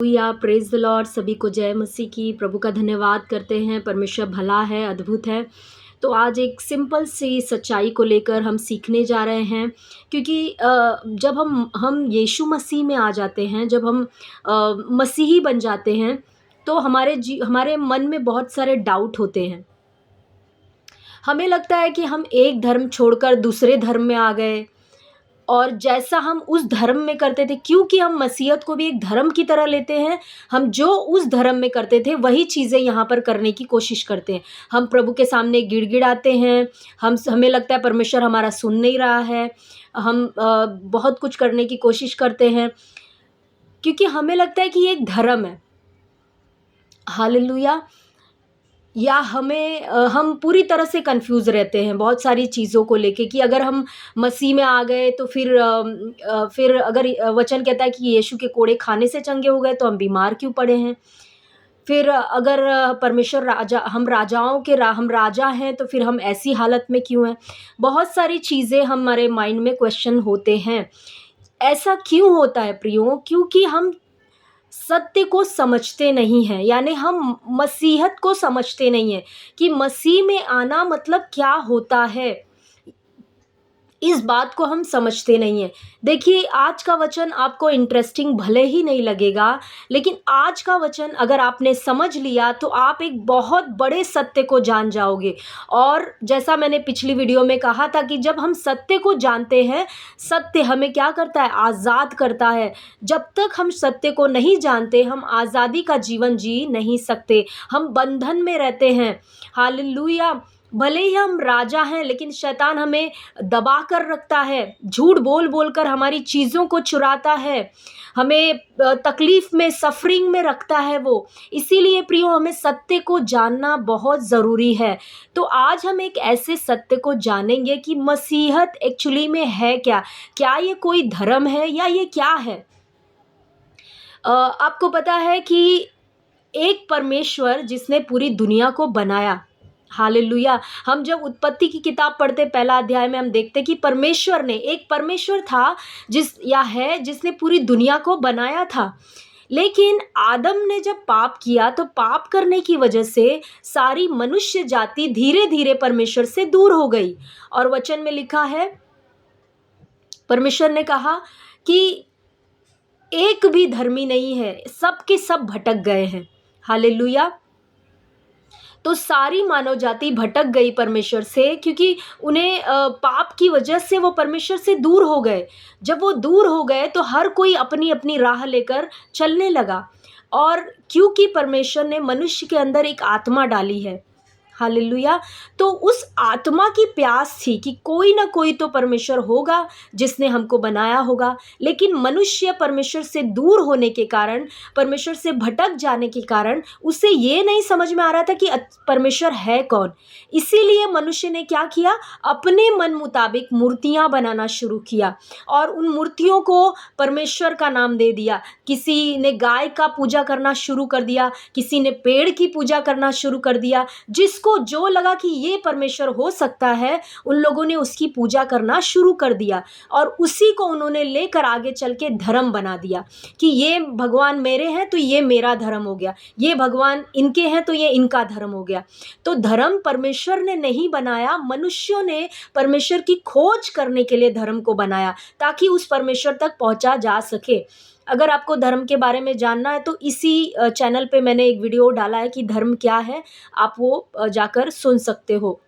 या praise the Lord. सभी को जय मसीह की। प्रभु का धन्यवाद करते हैं। परमेश्वर भला है, अद्भुत है। तो आज एक सिंपल सी सच्चाई को लेकर हम सीखने जा रहे हैं, क्योंकि जब हम यीशु मसीह में आ जाते हैं, जब हम मसीही बन जाते हैं, तो हमारे मन में बहुत सारे डाउट होते हैं। हमें लगता है कि हम एक धर्म छोड़कर दूसरे धर्म में आ गए, और जैसा हम उस धर्म में करते थे, क्योंकि हम मसीहत को भी एक धर्म की तरह लेते हैं, हम जो उस धर्म में करते थे वही चीज़ें यहाँ पर करने की कोशिश करते हैं। हम प्रभु के सामने गिड़गिड़ाते हैं, हमें लगता है परमेश्वर हमारा सुन नहीं रहा है। हम बहुत कुछ करने की कोशिश करते हैं, क्योंकि हमें लगता है कि ये एक धर्म है। हालेलुया। या हम पूरी तरह से कंफ्यूज रहते हैं बहुत सारी चीज़ों को लेके, कि अगर हम मसीह में आ गए तो फिर अगर वचन कहता है कि यीशु के कोड़े खाने से चंगे हो गए, तो हम बीमार क्यों पड़े हैं। फिर अगर परमेश्वर हम राजा हैं, तो फिर हम ऐसी हालत में क्यों हैं। बहुत सारी चीज़ें हमारे माइंड में क्वेश्चन होते हैं। ऐसा क्यों होता है प्रियो? क्योंकि हम सत्य को समझते नहीं हैं, यानी हम मसीहत को समझते नहीं हैं कि मसीह में आना मतलब क्या होता है। इस बात को हम समझते नहीं हैं। देखिए, आज का वचन आपको इंटरेस्टिंग भले ही नहीं लगेगा, लेकिन आज का वचन अगर आपने समझ लिया तो आप एक बहुत बड़े सत्य को जान जाओगे। और जैसा मैंने पिछली वीडियो में कहा था कि जब हम सत्य को जानते हैं, सत्य हमें क्या करता है? आज़ाद करता है। जब तक हम सत्य को नहीं जानते, हम आज़ादी का जीवन जी नहीं सकते, हम बंधन में रहते हैं। हालेलुया। भले ही हम राजा हैं, लेकिन शैतान हमें दबा कर रखता है, झूठ बोल बोल कर हमारी चीज़ों को चुराता है, हमें तकलीफ़ में, सफरिंग में रखता है वो। इसीलिए प्रियो, हमें सत्य को जानना बहुत ज़रूरी है। तो आज हम एक ऐसे सत्य को जानेंगे कि मसीहत एक्चुअली में है क्या? क्या ये कोई धर्म है या ये क्या है? आपको पता है कि एक परमेश्वर जिसने पूरी दुनिया को बनाया। हालेलुया। हम जब उत्पत्ति की किताब पढ़ते, पहला अध्याय में हम देखते कि एक परमेश्वर था जिसने पूरी दुनिया को बनाया था। लेकिन आदम ने जब पाप किया, तो पाप करने की वजह से सारी मनुष्य जाति धीरे धीरे परमेश्वर से दूर हो गई। और वचन में लिखा है, परमेश्वर ने कहा कि एक भी धर्मी नहीं है, सब के सब भटक गए हैं। हालेलुया। तो सारी मानव जाति भटक गई परमेश्वर से, क्योंकि उन्हें पाप की वजह से वो परमेश्वर से दूर हो गए। जब वो दूर हो गए तो हर कोई अपनी अपनी राह लेकर चलने लगा। और क्योंकि परमेश्वर ने मनुष्य के अंदर एक आत्मा डाली है, हालेलुया, तो उस आत्मा की प्यास थी कि कोई ना कोई तो परमेश्वर होगा जिसने हमको बनाया होगा। लेकिन मनुष्य परमेश्वर से दूर होने के कारण, परमेश्वर से भटक जाने के कारण, उसे ये नहीं समझ में आ रहा था कि परमेश्वर है कौन। इसीलिए मनुष्य ने क्या किया? अपने मन मुताबिक मूर्तियां बनाना शुरू किया, और उन मूर्तियों को परमेश्वर का नाम दे दिया। किसी ने गाय का पूजा करना शुरू कर दिया, किसी ने पेड़ की पूजा करना शुरू कर दिया। जिसको जो लगा कि ये परमेश्वर हो सकता है, उन लोगों ने उसकी पूजा करना शुरू कर दिया, और उसी को उन्होंने लेकर आगे चल के धर्म बना दिया कि ये भगवान मेरे हैं तो ये मेरा धर्म हो गया, ये भगवान इनके हैं तो ये इनका धर्म हो गया। तो धर्म परमेश्वर ने नहीं बनाया, मनुष्यों ने परमेश्वर की खोज करने के लिए धर्म को बनाया, ताकि उस परमेश्वर तक पहुंचा जा सके। अगर आपको धर्म के बारे में जानना है तो इसी चैनल पे मैंने एक वीडियो डाला है कि धर्म क्या है, आप वो जाकर सुन सकते हो।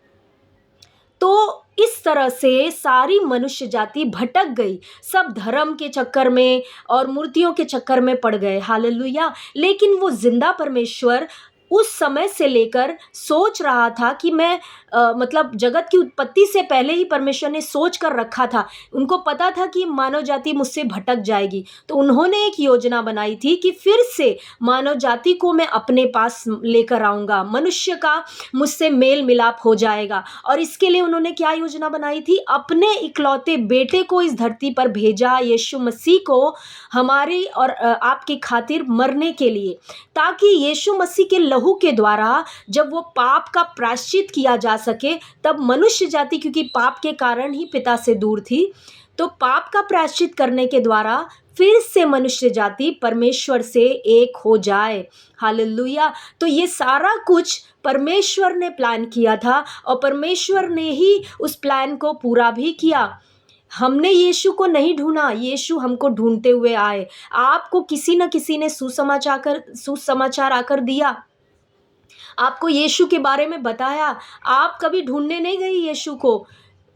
तो इस तरह से सारी मनुष्य जाति भटक गई, सब धर्म के चक्कर में और मूर्तियों के चक्कर में पड़ गए। हालेलुया। लेकिन वो जिंदा परमेश्वर उस समय से लेकर सोच रहा था कि मैं मतलब जगत की उत्पत्ति से पहले ही परमेश्वर ने सोच कर रखा था। उनको पता था कि मानव जाति मुझसे भटक जाएगी, तो उन्होंने एक योजना बनाई थी कि फिर से मानव जाति को मैं अपने पास लेकर आऊँगा, मनुष्य का मुझसे मेल मिलाप हो जाएगा। और इसके लिए उन्होंने क्या योजना बनाई थी? अपने इकलौते बेटे को इस धरती पर भेजा, यीशु मसीह को, हमारी और आपकी खातिर मरने के लिए, ताकि यीशु मसीह के लहू के द्वारा जब वो पाप का प्रायश्चित किया जा सके, तब मनुष्य जाति, क्योंकि पाप के कारण ही पिता से दूर थी, तो पाप का प्रायश्चित करने के द्वारा फिर से मनुष्य जाति परमेश्वर से एक हो जाए। हालेलुया। तो ये सारा कुछ परमेश्वर ने प्लान किया था और परमेश्वर ने ही उस प्लान को पूरा भी किया। हमने यीशु को नहीं ढूंढा, यीशु हमको ढूंढते हुए आए। आपको किसी न किसी ने सुसमाचार आकर दिया, आपको यीशु के बारे में बताया। आप कभी ढूंढने नहीं गई यीशु को,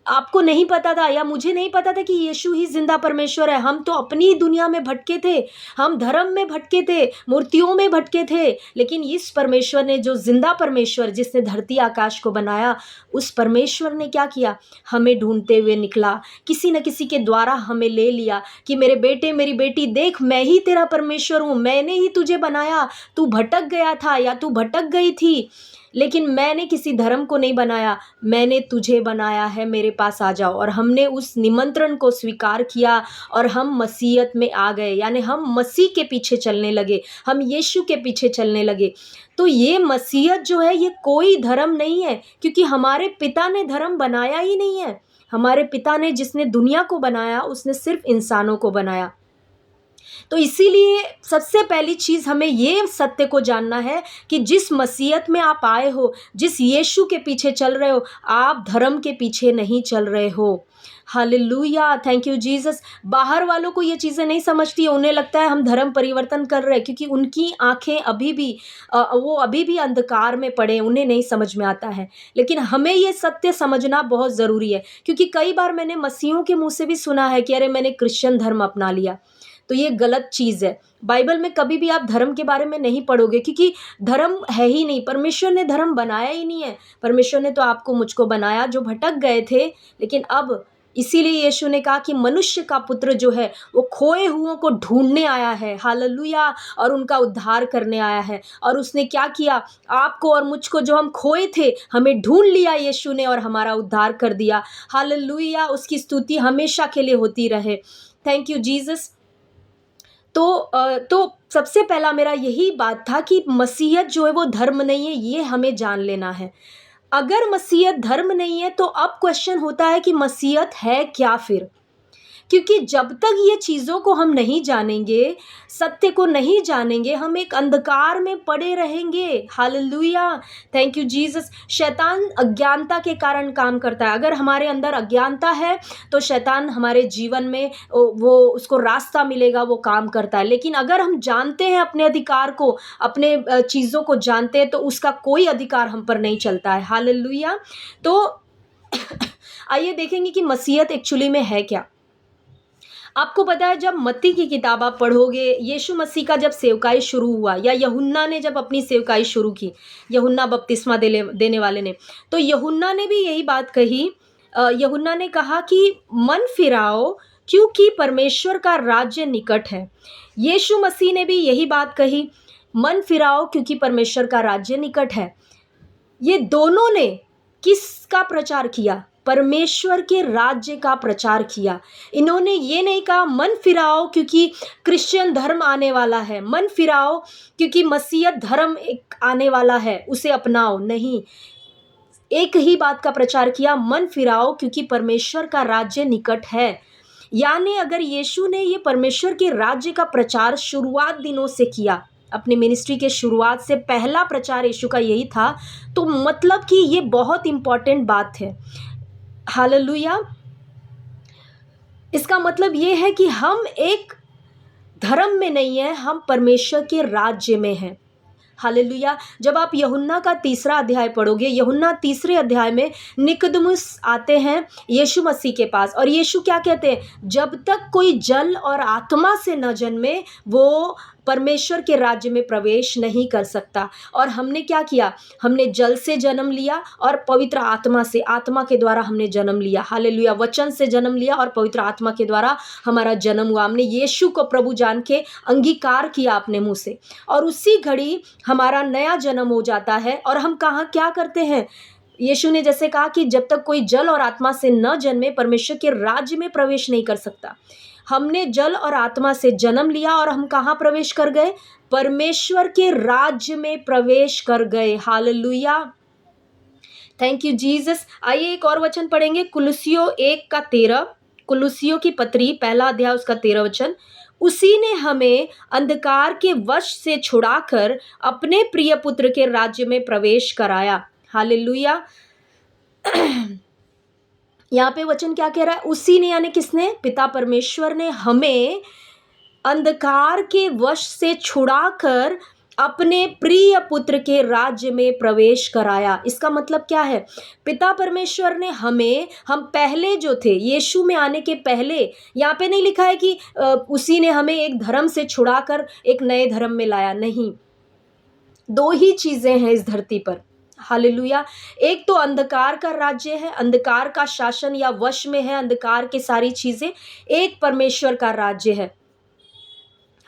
आपको नहीं पता था या मुझे नहीं पता था कि यीशु ही जिंदा परमेश्वर है। हम तो अपनी दुनिया में भटके थे, हम धर्म में भटके थे, मूर्तियों में भटके थे, लेकिन इस परमेश्वर ने, जो जिंदा परमेश्वर जिसने धरती आकाश को बनाया, उस परमेश्वर ने क्या किया, हमें ढूंढते हुए निकला, किसी न किसी के द्वारा हमें ले लिया कि मेरे बेटे मेरी बेटी देख, मैं ही तेरा परमेश्वर हूँ, मैंने ही तुझे बनाया। तू भटक गया था या तू भटक गई थी, लेकिन मैंने किसी धर्म को नहीं बनाया, मैंने तुझे बनाया है, मेरे पास आ जाओ। और हमने उस निमंत्रण को स्वीकार किया और हम मसीहत में आ गए, यानी हम मसीह के पीछे चलने लगे, हम यीशु के पीछे चलने लगे। तो ये मसीहत जो है ये कोई धर्म नहीं है, क्योंकि हमारे पिता ने धर्म बनाया ही नहीं है। हमारे पिता ने, जिसने दुनिया को बनाया, उसने सिर्फ इंसानों को बनाया। तो इसीलिए सबसे पहली चीज़ हमें ये सत्य को जानना है कि जिस मसीहत में आप आए हो, जिस यीशु के पीछे चल रहे हो, आप धर्म के पीछे नहीं चल रहे हो। Hallelujah, thank you Jesus. बाहर वालों को ये चीज़ें नहीं समझती है, उन्हें लगता है हम धर्म परिवर्तन कर रहे हैं, क्योंकि उनकी आंखें अभी भी वो अभी भी अंधकार में पड़े हैं, उन्हें नहीं समझ में आता है। लेकिन हमें ये सत्य समझना बहुत ज़रूरी है, क्योंकि कई बार मैंने मसीहों के मुँह से भी सुना है कि अरे मैंने क्रिश्चियन धर्म अपना लिया। तो ये गलत चीज़ है। बाइबल में कभी भी आप धर्म के बारे में नहीं पढ़ोगे, क्योंकि धर्म है ही नहीं, परमेश्वर ने धर्म बनाया ही नहीं है। परमेश्वर ने तो आपको मुझको बनाया जो भटक गए थे, लेकिन अब इसीलिए यीशु ने कहा कि मनुष्य का पुत्र जो है वो खोए हुओं को ढूंढने आया है। हालेलुया। और उनका उद्धार करने आया है। और उसने क्या किया, आपको और मुझको, जो हम खोए थे, हमें ढूंढ लिया यीशु ने और हमारा उद्धार कर दिया। हालेलुया। उसकी स्तुति हमेशा के लिए होती रहे। Thank you Jesus. तो सबसे पहला मेरा यही बात था कि मसीहत जो है वो धर्म नहीं है, ये हमें जान लेना है। अगर मसीहत धर्म नहीं है तो अब क्वेश्चन होता है कि मसीहत है क्या फिर? क्योंकि जब तक ये चीज़ों को हम नहीं जानेंगे, सत्य को नहीं जानेंगे, हम एक अंधकार में पड़े रहेंगे। Hallelujah, thank you Jesus. शैतान अज्ञानता के कारण काम करता है। अगर हमारे अंदर अज्ञानता है तो शैतान हमारे जीवन में वो उसको रास्ता मिलेगा, वो काम करता है। लेकिन अगर हम जानते हैं अपने अधिकार को, अपने चीज़ों को जानते हैं, तो उसका कोई अधिकार हम पर नहीं चलता है। हालेलुया। तो आइए देखेंगे कि मसीहत एक्चुअली में है क्या। आपको पता है, जब मत्ती की किताब आप पढ़ोगे, यीशु मसीह का जब सेवकाई शुरू हुआ, या यूहन्ना ने जब अपनी सेवकाई शुरू की, यूहन्ना बपतिस्मा देने वाले ने, तो यूहन्ना ने भी यही बात कही। यूहन्ना ने कहा कि मन फिराओ, क्योंकि परमेश्वर का राज्य निकट है। यीशु मसीह ने भी यही बात कही, मन फिराओ क्योंकि परमेश्वर का राज्य निकट है। ये दोनों ने किसका प्रचार किया? परमेश्वर के राज्य का प्रचार किया। इन्होंने ये नहीं कहा मन फिराओ क्योंकि क्रिश्चियन धर्म आने वाला है, मन फिराओ क्योंकि मसीहत धर्म एक आने वाला है, उसे अपनाओ। नहीं, एक ही बात का प्रचार किया, मन फिराओ क्योंकि परमेश्वर का राज्य निकट है। यानी अगर यीशु ने ये परमेश्वर के राज्य का प्रचार शुरुआत दिनों से किया, अपनी मिनिस्ट्री के शुरुआत से पहला प्रचार यीशु का यही था, तो मतलब कि ये बहुत इंपॉर्टेंट बात है। हालेलुया। इसका मतलब ये है कि हम एक धर्म में नहीं है, हम परमेश्वर के राज्य में हैं। हालेलुया। जब आप यूहन्ना का 3रा अध्याय पढ़ोगे, यूहन्ना 3रे अध्याय में निकोदेमुस आते हैं यीशु मसीह के पास, और यीशु क्या कहते हैं, जब तक कोई जल और आत्मा से न जन्मे वो परमेश्वर के राज्य में प्रवेश नहीं कर सकता। और हमने क्या किया, हमने जल से जन्म लिया और पवित्र आत्मा से, आत्मा के द्वारा हमने जन्म लिया। हालेलुया। वचन से जन्म लिया और पवित्र आत्मा के द्वारा हमारा जन्म हुआ। हमने यीशु को प्रभु जान के अंगीकार किया अपने मुंह से, और उसी घड़ी हमारा नया जन्म हो जाता है। और हम कहाँ क्या करते हैं, यीशु ने जैसे कहा कि जब तक कोई जल और आत्मा से न जन्मे परमेश्वर के राज्य में प्रवेश नहीं कर सकता। हमने जल और आत्मा से जन्म लिया और हम कहाँ प्रवेश कर गए, परमेश्वर के राज्य में प्रवेश कर गए। Hallelujah, thank you Jesus. आइए एक और वचन पढ़ेंगे, कुलुसियों 1 का 13, कुलुसियों की पत्री 1 अध्याय उसका 13 वचन। उसी ने हमें अंधकार के वश से छुड़ाकर अपने प्रिय पुत्र के राज्य में प्रवेश कराया। हालेलुया। यहाँ पे वचन क्या कह रहा है? उसी ने, यानी किसने? पिता परमेश्वर ने हमें अंधकार के वश से छुड़ाकर अपने प्रिय पुत्र के राज्य में प्रवेश कराया। इसका मतलब क्या है? पिता परमेश्वर ने हमें, हम पहले जो थे, यीशु में आने के पहले, यहाँ पे नहीं लिखा है कि उसी ने हमें एक धर्म से छुड़ाकर एक नए धर्म में लाया। नहीं, दो ही चीजें हैं इस धरती पर। हालेलुया। एक तो अंधकार का राज्य है, अंधकार का शासन या वश में है अंधकार की सारी चीजें। एक परमेश्वर का राज्य है।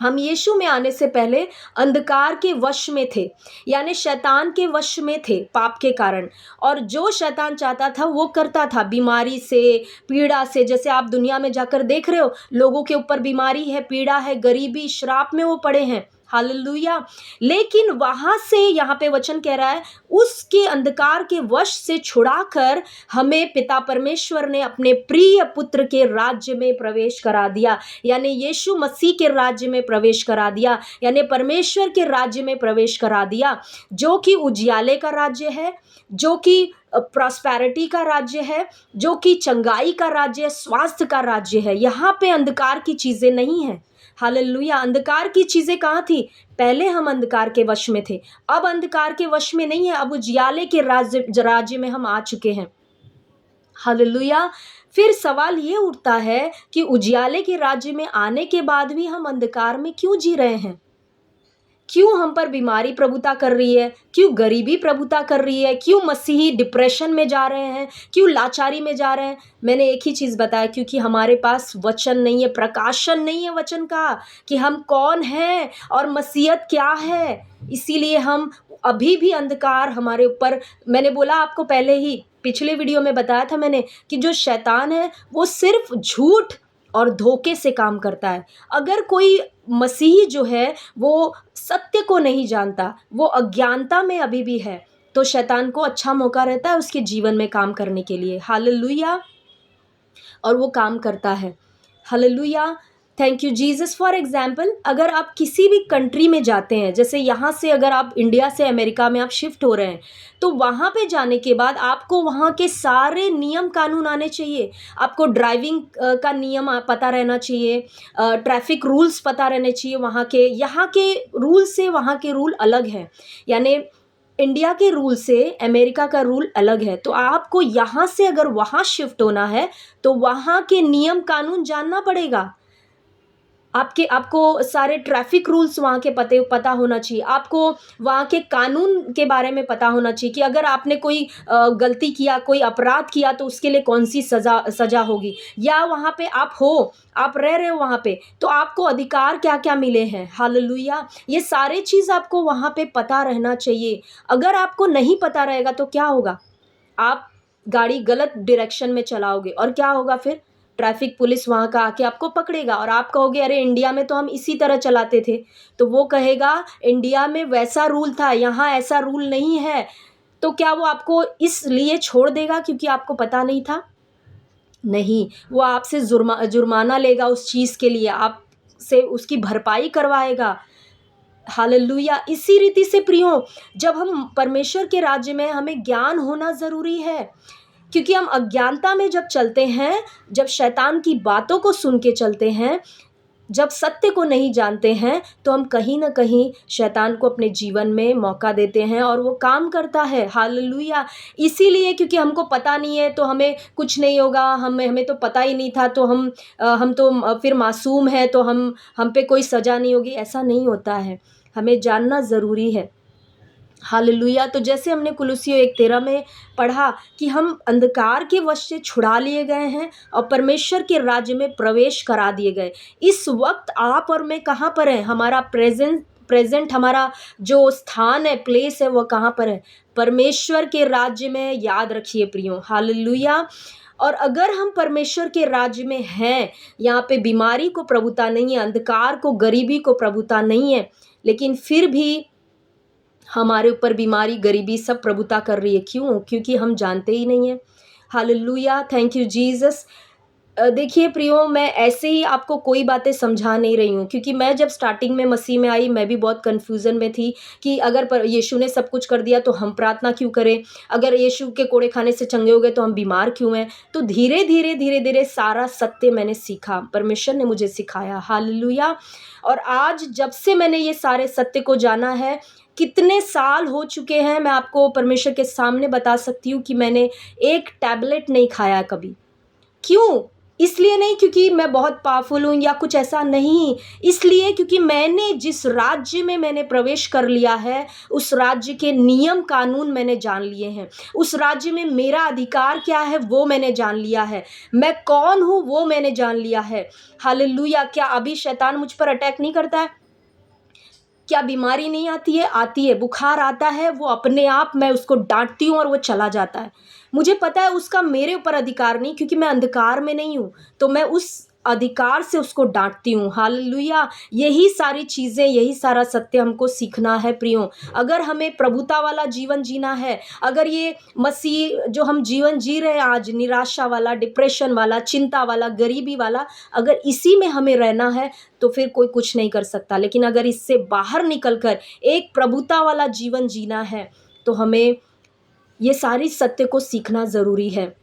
हम यीशु में आने से पहले अंधकार के वश में थे, यानी शैतान के वश में थे पाप के कारण। और जो शैतान चाहता था वो करता था, बीमारी से, पीड़ा से। जैसे आप दुनिया में जाकर देख रहे हो, लोगों के ऊपर बीमारी है, पीड़ा है, गरीबी, श्राप में वो पड़े हैं। हालेलुया। लेकिन वहां से यहाँ पे वचन कह रहा है, उसके अंधकार के वश से छुड़ाकर हमें पिता परमेश्वर ने अपने प्रिय पुत्र के राज्य में प्रवेश करा दिया, यानी यीशु मसीह के राज्य में प्रवेश करा दिया, यानी परमेश्वर के राज्य में प्रवेश करा दिया, जो कि उजियाले का राज्य है, जो कि प्रॉस्पेरिटी का राज्य है, जो कि चंगाई का राज्य है, स्वास्थ्य का राज्य है। यहाँ पे अंधकार की चीजें नहीं है। हालेलुया। अंधकार की चीजें कहाँ थी? पहले हम अंधकार के वश में थे, अब अंधकार के वश में नहीं है, अब उजियाले के राज्य में हम आ चुके हैं। हालेलुया। फिर सवाल ये उठता है कि उजियाले के राज्य में आने के बाद भी हम अंधकार में क्यों जी रहे हैं? क्यों हम पर बीमारी प्रभुता कर रही है? क्यों गरीबी प्रभुता कर रही है? क्यों मसीही डिप्रेशन में जा रहे हैं? क्यों लाचारी में जा रहे हैं? मैंने एक ही चीज़ बताया, क्योंकि हमारे पास वचन नहीं है, प्रकाशन नहीं है वचन का कि हम कौन हैं और मसीहत क्या है। इसीलिए हम अभी भी अंधकार हमारे ऊपर। मैंने बोला आपको पहले ही, पिछले वीडियो में बताया था मैंने कि जो शैतान है वो सिर्फ झूठ और धोखे से काम करता है। अगर कोई मसीही जो है वो सत्य को नहीं जानता, वो अज्ञानता में अभी भी है, तो शैतान को अच्छा मौका रहता है उसके जीवन में काम करने के लिए। हालेलुया। और वो काम करता है। Hallelujah. Thank you Jesus. For example, अगर आप किसी भी कंट्री में जाते हैं, जैसे यहाँ से अगर आप इंडिया से अमेरिका में आप शिफ्ट हो रहे हैं, तो वहाँ पे जाने के बाद आपको वहाँ के सारे नियम कानून आने चाहिए। आपको ड्राइविंग का नियम पता रहना चाहिए, ट्रैफिक रूल्स पता रहने चाहिए। वहाँ के, यहाँ के रूल से वहाँ के रूल अलग हैं, यानी इंडिया के रूल से अमेरिका का रूल अलग है। तो आपको यहाँ से अगर वहाँ शिफ्ट होना है तो वहाँ के नियम कानून जानना पड़ेगा। आपको सारे ट्रैफिक रूल्स वहाँ के पता होना चाहिए। आपको वहाँ के कानून के बारे में पता होना चाहिए कि अगर आपने कोई गलती किया, कोई अपराध किया, तो उसके लिए कौन सी सजा होगी। या वहाँ पे आप रह रहे हो वहाँ पे, तो आपको अधिकार क्या क्या मिले हैं। हालेलुया। ये सारे चीज़ आपको वहाँ पे पता रहना चाहिए। अगर आपको नहीं पता रहेगा तो क्या होगा? आप गाड़ी गलत डायरेक्शन में चलाओगे और क्या होगा फिर? ट्रैफिक पुलिस वहाँ का आके आपको पकड़ेगा और आप कहोगे अरे इंडिया में तो हम इसी तरह चलाते थे। तो वो कहेगा इंडिया में वैसा रूल था, यहाँ ऐसा रूल नहीं है। तो क्या वो आपको इसलिए छोड़ देगा क्योंकि आपको पता नहीं था? नहीं, वो आपसे जुर्माना लेगा उस चीज़ के लिए, आपसे उसकी भरपाई करवाएगा। हालेलुया। इसी रीति से प्रियो, जब हम परमेश्वर के राज्य में, हमें ज्ञान होना ज़रूरी है, क्योंकि हम अज्ञानता में जब चलते हैं, जब शैतान की बातों को सुन के चलते हैं, जब सत्य को नहीं जानते हैं, तो हम कहीं ना कहीं शैतान को अपने जीवन में मौका देते हैं और वो काम करता है। हालेलुया। इसीलिए क्योंकि हमको पता नहीं है तो हमें कुछ नहीं होगा, हमें तो पता ही नहीं था, तो हम तो फिर मासूम है, तो हम पे कोई सज़ा नहीं होगी। ऐसा नहीं होता है, हमें जानना ज़रूरी है। हालेलुया। तो जैसे हमने कुलुस्सियों 1:13 में पढ़ा कि हम अंधकार के वश से छुड़ा लिए गए हैं और परमेश्वर के राज्य में प्रवेश करा दिए गए। इस वक्त आप और मैं कहाँ पर हैं? हमारा प्रेजेंट हमारा जो स्थान है, प्लेस है, वो कहाँ पर है? परमेश्वर के राज्य में। याद रखिए प्रियो। हालेलुया। और अगर हम परमेश्वर के राज्य में हैं, यहाँ पे बीमारी को प्रभुता नहीं है, अंधकार को, गरीबी को प्रभुता नहीं है, लेकिन फिर भी हमारे ऊपर बीमारी, गरीबी सब प्रभुता कर रही है। क्यों? क्योंकि हम जानते ही नहीं है। हालेलुया। Thank you Jesus. देखिए प्रियो, मैं ऐसे ही आपको कोई बातें समझा नहीं रही हूँ, क्योंकि मैं जब स्टार्टिंग में मसीह में आई, मैं भी बहुत कन्फ्यूज़न में थी कि अगर यीशु ने सब कुछ कर दिया तो हम प्रार्थना क्यों करें? अगर यीशु के कोड़े खाने से चंगे हो गए तो हम बीमार क्यों हैं? तो धीरे-धीरे, धीरे-धीरे सारा सत्य मैंने सीखा, परमेश्वर ने मुझे सिखाया, हालेलुया। और आज जब से मैंने ये सारे सत्य को जाना है, कितने साल हो चुके हैं, मैं आपको परमेश्वर के सामने बता सकती हूँ कि मैंने एक टैबलेट नहीं खाया कभी। क्यों? इसलिए नहीं क्योंकि मैं बहुत पावरफुल हूँ या कुछ ऐसा नहीं, इसलिए क्योंकि मैंने जिस राज्य में मैंने प्रवेश कर लिया है, उस राज्य के नियम कानून मैंने जान लिए हैं। उस राज्य में मेरा अधिकार क्या है वो मैंने जान लिया है। मैं कौन हूँ वो मैंने जान लिया है। हालेलुया! क्या अभी शैतान मुझ पर अटैक नहीं करता है? क्या बीमारी नहीं आती है? आती है। बुखार आता है, वो अपने आप मैं उसको डाँटती हूँ और वो चला जाता है। मुझे पता है उसका मेरे ऊपर अधिकार नहीं, क्योंकि मैं अंधकार में नहीं हूँ, तो मैं उस अधिकार से उसको डाँटती हूँ। हालेलुया! यही सारी चीज़ें, यही सारा सत्य हमको सीखना है प्रियो। अगर हमें प्रभुता वाला जीवन जीना है, अगर ये मसीह जो हम जीवन जी रहे हैं आज, निराशा वाला, डिप्रेशन वाला, चिंता वाला, गरीबी वाला, अगर इसी में हमें रहना है तो फिर कोई कुछ नहीं कर सकता। लेकिन अगर इससे बाहर निकल कर एक प्रभुता वाला जीवन जीना है, तो हमें ये सारी सत्य को सीखना ज़रूरी है।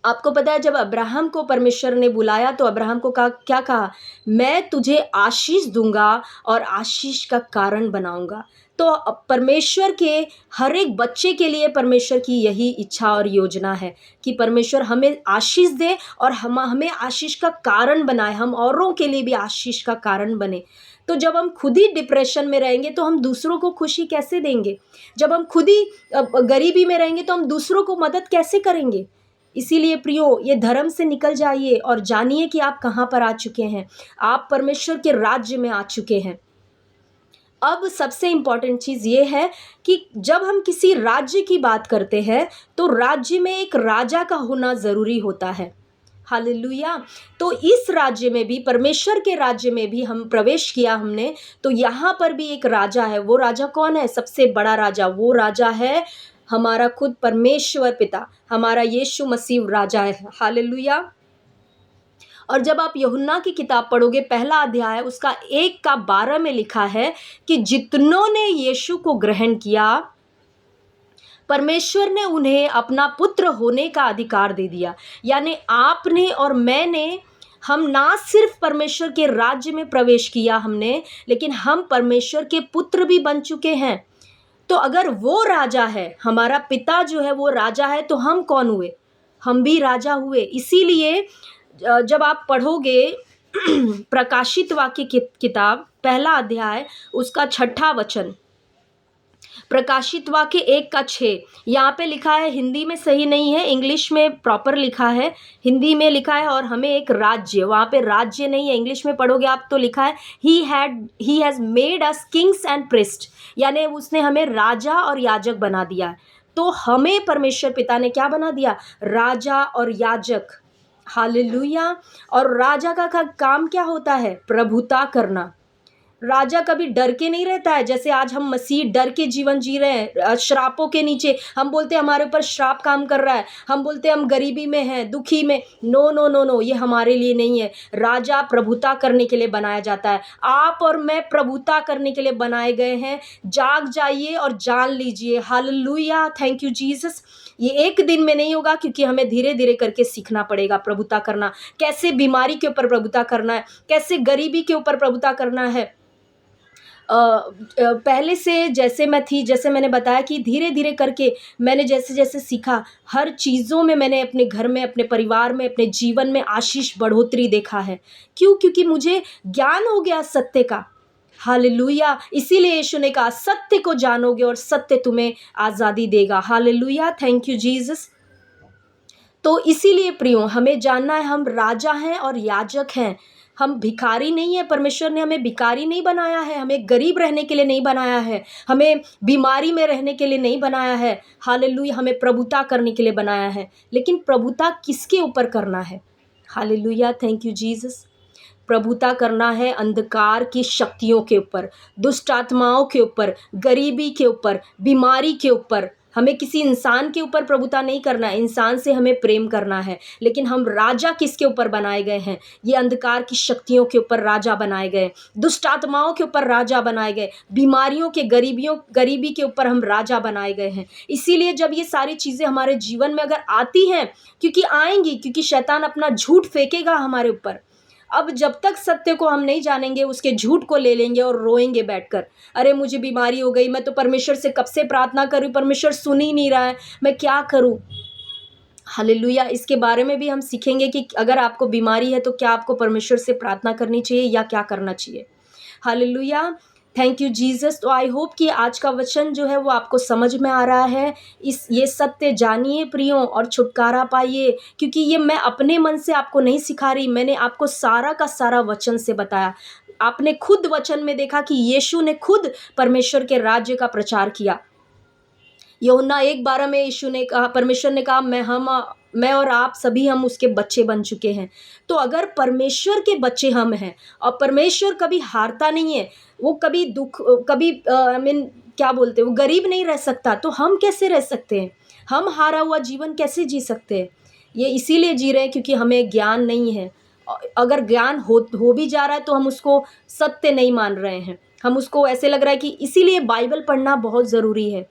आपको पता है जब अब्राहम को परमेश्वर ने बुलाया तो अब्राहम को कहा, क्या कहा? मैं तुझे आशीष दूँगा और आशीष का कारण बनाऊँगा। तो परमेश्वर के हर एक बच्चे के लिए परमेश्वर की यही इच्छा और योजना है कि परमेश्वर हमें आशीष दे और हमें आशीष का कारण बनाए, हम औरों के लिए भी आशीष का कारण बने। तो जब हम खुद ही डिप्रेशन में रहेंगे तो हम दूसरों को खुशी कैसे देंगे? जब हम खुद ही गरीबी में रहेंगे तो हम दूसरों को मदद कैसे करेंगे? इसीलिए प्रियो, ये धर्म से निकल जाइए और जानिए कि आप कहाँ पर आ चुके हैं। आप परमेश्वर के राज्य में आ चुके हैं। अब सबसे इम्पोर्टेंट चीज़ ये है कि जब हम किसी राज्य की बात करते हैं, तो राज्य में एक राजा का होना ज़रूरी होता है। हालेलुया! तो इस राज्य में भी, परमेश्वर के राज्य में भी हम प्रवेश किया हमने, तो यहाँ पर भी एक राजा है। वो राजा कौन है? सबसे बड़ा राजा, वो राजा है हमारा खुद परमेश्वर पिता, हमारा यीशु मसीह राजा है। हालेलुया! और जब आप यूहन्ना की किताब पढ़ोगे, पहला अध्याय उसका 1 का 12 में लिखा है कि जितनों ने यीशु को ग्रहण किया, परमेश्वर ने उन्हें अपना पुत्र होने का अधिकार दे दिया। यानी आपने और मैंने, हम ना सिर्फ परमेश्वर के राज्य में प्रवेश किया हमने, लेकिन हम परमेश्वर के पुत्र भी बन चुके हैं। तो अगर वो राजा है, हमारा पिता जो है वो राजा है, तो हम कौन हुए? हम भी राजा हुए। इसीलिए जब आप पढ़ोगे प्रकाशित वाक्य की किताब पहला अध्याय उसका 6ठा वचन, प्रकाशित वाक्य 1 का 6, यहाँ पे लिखा है, हिंदी में सही नहीं है, इंग्लिश में प्रॉपर लिखा है, हिंदी में लिखा है और हमें एक राज्य, वहाँ पे राज्य नहीं है, इंग्लिश में पढ़ोगे आप तो लिखा है he has made us Kings and priest, यानी उसने हमें राजा और याजक बना दिया। तो हमें परमेश्वर पिता ने क्या बना दिया? राजा और याजक। हालेलुया! और राजा का काम क्या होता है? प्रभुता करना। राजा कभी डर के नहीं रहता है, जैसे आज हम मसीह डर के जीवन जी रहे हैं, श्रापों के नीचे। हम बोलते हैं हमारे ऊपर श्राप काम कर रहा है, हम बोलते हैं हम गरीबी में हैं, दुखी में। नो नो नो नो, ये हमारे लिए नहीं है। राजा प्रभुता करने के लिए बनाया जाता है। आप और मैं प्रभुता करने के लिए बनाए गए हैं। जाग जाइए और जान लीजिए। हालेलुया! Thank you Jesus. ये एक दिन में नहीं होगा, क्योंकि हमें धीरे धीरे करके सीखना पड़ेगा प्रभुता करना। कैसे बीमारी के ऊपर प्रभुता करना है, कैसे गरीबी के ऊपर प्रभुता करना है। पहले से जैसे मैं थी, जैसे मैंने बताया कि धीरे-धीरे करके मैंने जैसे-जैसे सीखा, हर चीज़ों में मैंने अपने घर में, अपने परिवार में, अपने जीवन में आशीष बढ़ोतरी देखा है। क्यों? क्योंकि मुझे ज्ञान हो गया सत्य का। हालेलुया! इसीलिए यीशु ने कहा, सत्य को जानोगे और सत्य तुम्हें आज़ादी देगा। हालेलुया! Thank you Jesus. तो इसीलिए प्रियो, हमें जानना है हम राजा हैं और याजक हैं। हम भिखारी नहीं है, परमेश्वर ने हमें भिखारी नहीं बनाया है, हमें गरीब रहने के लिए नहीं बनाया है, हमें बीमारी में रहने के लिए नहीं बनाया है। हालेलुया! हमें प्रभुता करने के लिए बनाया है। लेकिन प्रभुता किसके ऊपर करना है? हालेलुया! Thank you Jesus. प्रभुता करना है अंधकार की शक्तियों के ऊपर, दुष्ट आत्माओं के ऊपर, गरीबी के ऊपर, बीमारी के ऊपर। हमें किसी इंसान के ऊपर प्रभुता नहीं करना है, इंसान से हमें प्रेम करना है, लेकिन हम राजा किसके ऊपर बनाए गए हैं? ये अंधकार की शक्तियों के ऊपर राजा बनाए गए, दुष्ट आत्माओं के ऊपर राजा बनाए गए, बीमारियों के गरीबी के ऊपर हम राजा बनाए गए हैं। इसीलिए जब ये सारी चीज़ें हमारे जीवन में अगर आती हैं, क्योंकि आएँगी, क्योंकि शैतान अपना झूठ फेंकेगा हमारे ऊपर। अब जब तक सत्य को हम नहीं जानेंगे, उसके झूठ को ले लेंगे और रोएंगे बैठकर, अरे मुझे बीमारी हो गई, मैं तो परमेश्वर से कब से प्रार्थना करूं, परमेश्वर सुन ही नहीं रहा है, मैं क्या करूं। हालेलुया। इसके बारे में भी हम सीखेंगे कि अगर आपको बीमारी है तो क्या आपको परमेश्वर से प्रार्थना करनी चाहिए या क्या करना चाहिए। हालेलुया। Thank you Jesus. तो आई होप कि आज का वचन जो है वो आपको समझ में आ रहा है। ये सत्य जानिए प्रियों और छुटकारा पाइए, क्योंकि ये मैं अपने मन से आपको नहीं सिखा रही, मैंने आपको सारा का सारा वचन से बताया। आपने खुद वचन में देखा कि यीशु ने खुद परमेश्वर के राज्य का प्रचार किया। यूहन्ना 1:12 में यीशु ने कहा, परमेश्वर ने कहा, मैं और आप सभी हम उसके बच्चे बन चुके हैं। तो अगर परमेश्वर के बच्चे हम हैं और परमेश्वर कभी हारता नहीं है, वो कभी कभी आई मीन क्या बोलते हैं, वो गरीब नहीं रह सकता, तो हम कैसे रह सकते हैं? हम हारा हुआ जीवन कैसे जी सकते हैं? ये इसीलिए जी रहे हैं क्योंकि हमें ज्ञान नहीं है। अगर ज्ञान हो भी जा रहा है तो हम उसको सत्य नहीं मान रहे हैं। हम उसको ऐसे लग रहा है कि इसीलिए बाइबल पढ़ना बहुत ज़रूरी है।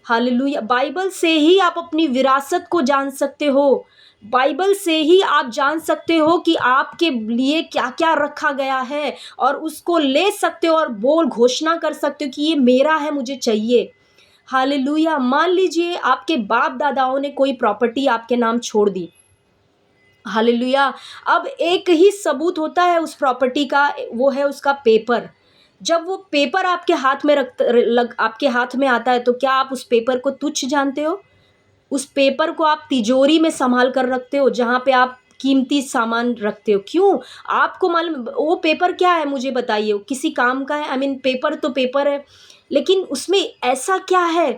हालेलुया। बाइबल से ही आप अपनी विरासत को जान सकते हो। बाइबल से ही आप जान सकते हो कि आपके लिए क्या क्या रखा गया है, और उसको ले सकते हो और बोल घोषणा कर सकते हो कि ये मेरा है, मुझे चाहिए। हालेलुया। मान लीजिए आपके बाप दादाओं ने कोई प्रॉपर्टी आपके नाम छोड़ दी। हालेलुया। अब एक ही सबूत होता है उस प्रॉपर्टी का, वो है उसका पेपर। जब वो पेपर आपके हाथ में आता है, तो क्या आप उस पेपर को तुच्छ जानते हो? उस पेपर को आप तिजोरी में संभाल कर रखते हो, जहाँ पे आप कीमती सामान रखते हो। क्यों? आपको मालूम वो पेपर क्या है, मुझे बताइए, वो किसी काम का है? आई मीन पेपर तो पेपर है, लेकिन उसमें ऐसा क्या है?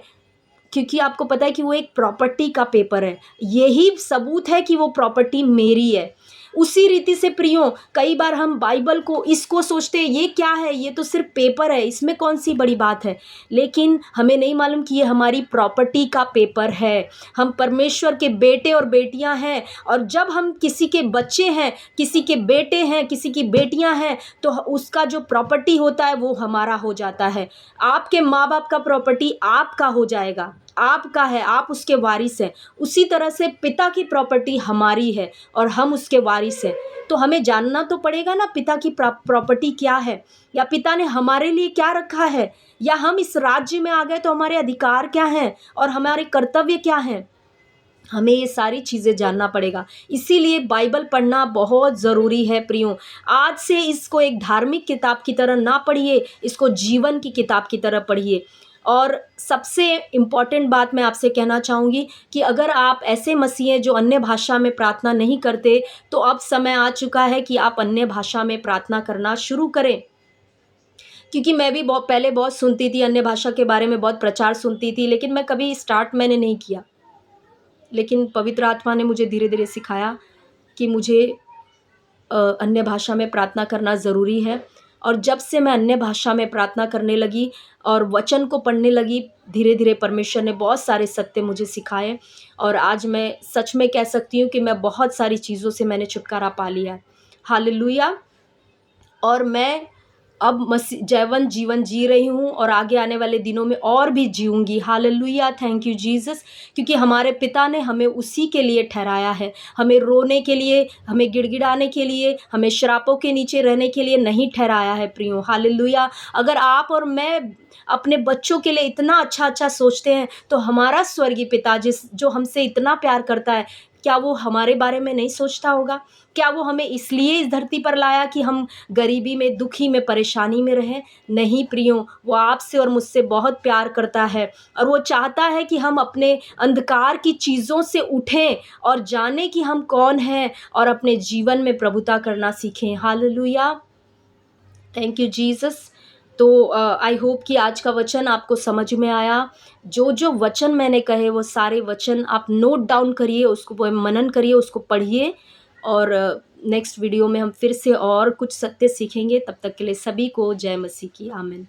क्योंकि आपको पता है कि वो एक प्रॉपर्टी का पेपर है। यही सबूत है कि वो प्रॉपर्टी मेरी है। उसी रीति से प्रियों, कई बार हम बाइबल को इसको सोचते हैं, ये क्या है, ये तो सिर्फ पेपर है, इसमें कौन सी बड़ी बात है। लेकिन हमें नहीं मालूम कि ये हमारी प्रॉपर्टी का पेपर है। हम परमेश्वर के बेटे और बेटियां हैं, और जब हम किसी के बच्चे हैं, किसी के बेटे हैं, किसी की बेटियां हैं, तो उसका जो प्रॉपर्टी होता है वो हमारा हो जाता है। आपके माँ बाप का प्रॉपर्टी आपका हो जाएगा, आपका है, आप उसके वारिस हैं। उसी तरह से पिता की प्रॉपर्टी हमारी है और हम उसके वारिस हैं। तो हमें जानना तो पड़ेगा ना पिता की प्रॉपर्टी क्या है, या पिता ने हमारे लिए क्या रखा है, या हम इस राज्य में आ गए तो हमारे अधिकार क्या हैं और हमारे कर्तव्य क्या हैं। हमें ये सारी चीज़ें जानना पड़ेगा। इसीलिए बाइबल पढ़ना बहुत ज़रूरी है प्रियों। आज से इसको एक धार्मिक किताब की तरह ना पढ़िए, इसको जीवन की किताब की तरह पढ़िए। और सबसे इम्पॉर्टेंट बात मैं आपसे कहना चाहूँगी कि अगर आप ऐसे मसीह हैं जो अन्य भाषा में प्रार्थना नहीं करते, तो अब समय आ चुका है कि आप अन्य भाषा में प्रार्थना करना शुरू करें। क्योंकि मैं भी पहले बहुत सुनती थी, अन्य भाषा के बारे में बहुत प्रचार सुनती थी, लेकिन मैं कभी स्टार्ट मैंने नहीं किया। लेकिन पवित्र आत्मा ने मुझे धीरे-धीरे सिखाया कि मुझे अन्य भाषा में प्रार्थना करना ज़रूरी है। और जब से मैं अन्य भाषा में प्रार्थना करने लगी और वचन को पढ़ने लगी, धीरे-धीरे परमेश्वर ने बहुत सारे सत्य मुझे सिखाए, और आज मैं सच में कह सकती हूँ कि मैं बहुत सारी चीज़ों से मैंने छुटकारा पा लिया है। हालेलुया। और मैं अब जैवन जीवन जी रही हूँ और आगे आने वाले दिनों में और भी जीऊँगी। हालेलुया। Thank you Jesus. क्योंकि हमारे पिता ने हमें उसी के लिए ठहराया है, हमें रोने के लिए, हमें गिड़गिड़ाने के लिए, हमें श्रापों के नीचे रहने के लिए नहीं ठहराया है प्रियों। हालेलुया। अगर आप और मैं अपने बच्चों के लिए इतना अच्छा सोचते हैं, तो हमारा स्वर्गीय पिता जो हमसे इतना प्यार करता है, क्या वो हमारे बारे में नहीं सोचता होगा? क्या वो हमें इसलिए इस धरती पर लाया कि हम गरीबी में, दुखी में, परेशानी में रहें? नहीं प्रियों, वो आपसे और मुझसे बहुत प्यार करता है, और वो चाहता है कि हम अपने अंधकार की चीज़ों से उठें और जानें कि हम कौन हैं, और अपने जीवन में प्रभुता करना सीखें। हालेलुया। Thank you Jesus. तो आई होप कि आज का वचन आपको समझ में आया। जो वचन मैंने कहे वो सारे वचन आप नोट डाउन करिए, उसको मनन करिए, उसको पढ़िए, और नेक्स्ट वीडियो में हम फिर से और कुछ सत्य सीखेंगे। तब तक के लिए सभी को जय मसीह की। आमीन।